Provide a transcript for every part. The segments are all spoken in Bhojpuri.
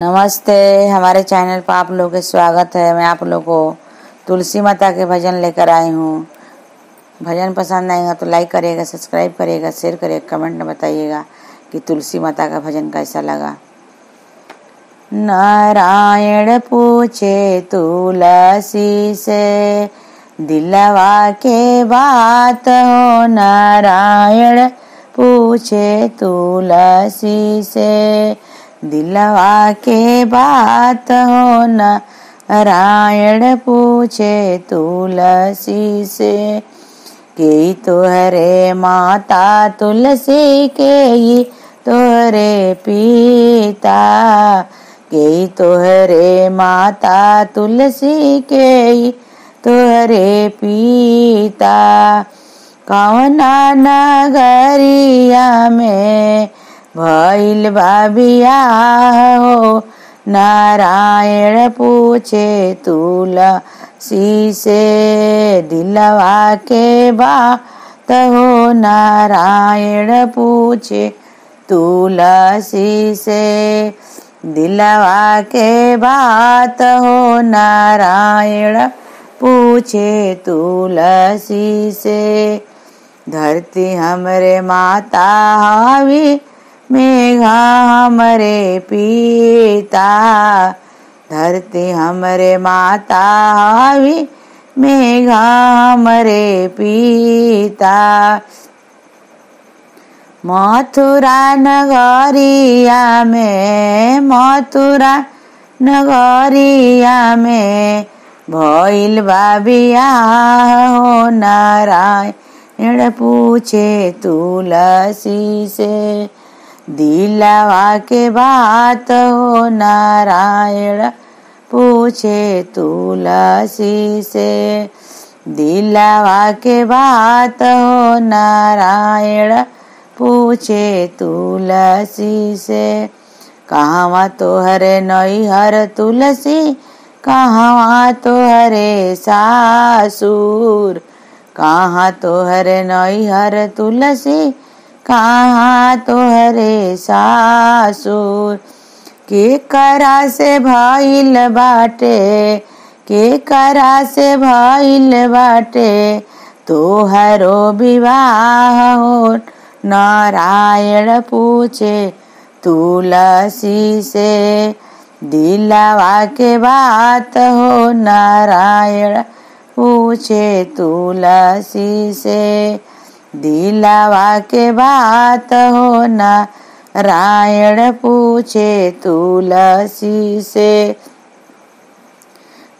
नमस्ते। हमारे चैनल पर आप लोगों का स्वागत है। मैं आप लोगों को तुलसी माता के भजन लेकर आई हूँ। भजन पसंद आएगा तो लाइक करिएगा, सब्सक्राइब करिएगा, शेयर करिएगा, कमेंट में बताइएगा कि तुलसी माता का भजन कैसा लगा। नारायण पूछे तुलसी से दिलवा के बात हो। नारायण पूछे तुलसी से दिलवा के बात हो। नारायण पूछे तुलसी से के तोहरे माता तुलसी के तोहरे पिता, के तोहरे माता तुलसी के तोहरे पिता। कौना नगरिया में भइल बा बियाह हो। नारायण पूछे तुलसी से दिलवा के बात हो। नारायण पूछे तुलसी से दिलवा के बात हो। नारायण पूछे तुलसी से धरती हमरे माता हावी, मेघा हमरे पिता। धरती हमरे माता हावी, मेघा हमरे पिता। मथुरा नगरिया में, मथुरा नगरिया में भइल बा बियाह हो। नारायण पूछे तुलसी से दिलवा के बात हो। नारायण पूछे तुलसी से दिलवा के बात हो। नारायण पूछे तुलसी से कहवा तोहरे नैहर तुलसी, कहवा तोहरे सासुर। कहाँ तोहरे नैहर तुलसी, कहाँ तोहरे सासुर। के करा से भइल बाटे, के करा से भइल बाटे तोहरो विवाह हो। नारायण पूछे तुलसी से दिलवा के बात हो। नारायण पूछे तुलसी से दिलवा के बात हो। नारायण पूछे तुलसी से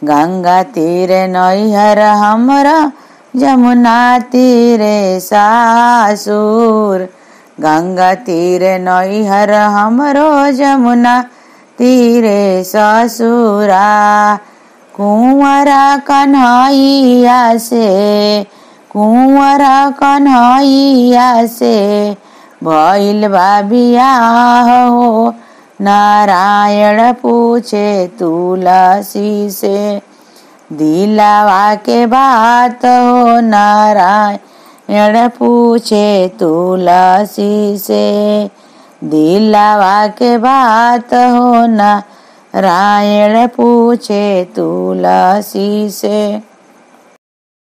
गंगा तीरे नैहर हमरा, जमुना तीरे सासुर। गंगा तीरे नैहर हमरो, जमुना तीरे ससुरा। कुंवरा कन्हैया से, कुंवरा कन्हैया से भइल बा बियाह हो। नारायण पूछे तुलसी से दिलवा के बात हो। नारायण पूछे तुलसी से दिलवा के बात हो। नारायण पूछे तुलसी से।